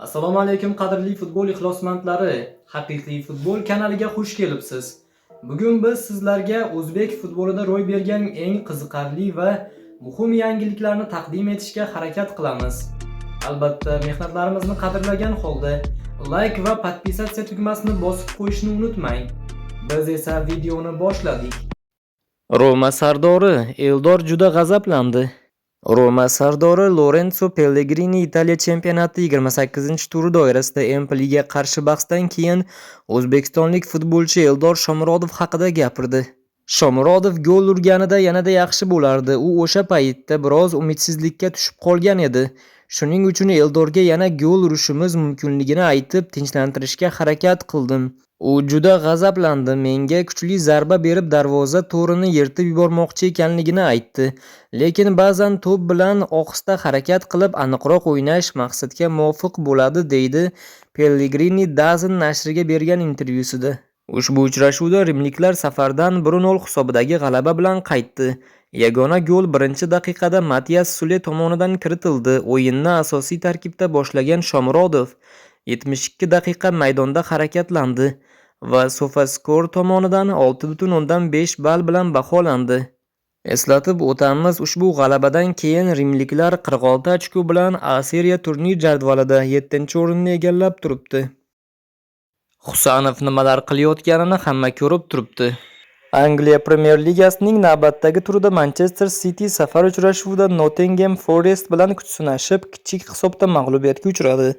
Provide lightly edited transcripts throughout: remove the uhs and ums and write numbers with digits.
Assalomu alaykum qadrli futbol ixlosmandlari. Haqiqiy futbol kanaliga xush kelibsiz. Bugun biz sizlarga o'zbek futbolida ro'y bergan eng qiziqarli va muhim yangiliklarni taqdim etishga harakat qilamiz. Albatta, mehnatlarimizni qadrlagan holda like va podpisatsiya tugmasini bosib qo'yishni unutmang. Biz esa videoni boshladik. Roma sardori Eldor juda g'azablandi. Roma sardori Lorenzo Pellegrini Italiya chempionati 28-turi doirasida Empoliga qarshi bahsdan keyin o'zbekistonlik futbolchi Eldor Shomurodov haqida gapirdi. Shomurodov gol urganida yanada yaxshi bo'lardi. U o'sha paytda biroz umidsizlikka tushib qolgan edi. Shuning uchun Eldorga yana gol urishimiz mumkinligini aytib, tinchlantirishga harakat qildim. U juda g'azablandi. Menga kuchli zarba berib darvoza to'rini yirtib yubormoqchi ekanligini aytdi. Lekin ba'zan to'p bilan ohista harakat qilib aniqroq o'ynash maqsadga muvofiq bo'ladi, deydi Pellegrini DAZN nashriga bergan intervyusida. Ushbu uchrashuvda rimliklar safardan 1-0 hisobidagi g'alaba bilan qaytdi. Yagona gol 1-daqiqada Matias Sule tomonidan kiritildi. O'yinni asosiy tarkibda boshlagan Shomurodov 72 daqiqa maydonda harakatlandi va SofaScore tomonidan 6.5 ball bilan baholandi. Eslatib o'tamiz, ushbu g'alabadan keyin rimliklar 46 ochko bilan A Seriya turnir jadvalida 7-o'rinni egallab turibdi. Husanov nimalar qilayotganini hamma ko'rib turibdi. Angliya Premyer Ligasining navbatdagi turida Manchester City safar uchrashuvida Nottingham Forest bilan kuch sinashib, kichik hisobda mag'lubiyatga uchradi.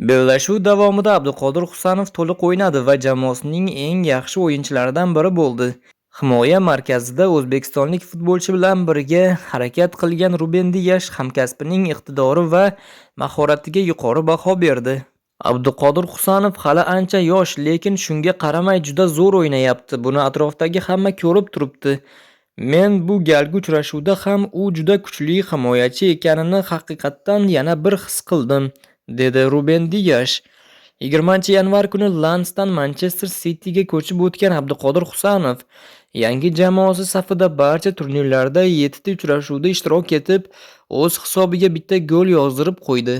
Bellashuv davomida Abduqodir Husanov to'liq o'ynadi va jamoasining eng yaxshi o'yinchilaridan biri bo'ldi. Himoya markazida o'zbekistonlik futbolchi bilan birga harakat qilgan Ruben Dias hamkasbining iqtidori va mahoratiga yuqori baho berdi. Abduqodir Husanov hali ancha yosh, lekin shunga qaramay juda zo'r o'ynayapti. Buni atrofdagi hamma ko'rib turibdi. Men bu galgi uchrashuvda ham u juda kuchli himoyachi ekanini haqiqatdan yana bir his qildim, dedi Ruben Dias. 20-yanvar kuni Lensdan Manchester Cityga ko'chib o'tgan Abduqodir Husanov yangi jamoasi safida barcha turnirlarda 7 ta uchrashuvda ishtirok etib, o'z hisobiga bitta gol yozdirib qo'ydi.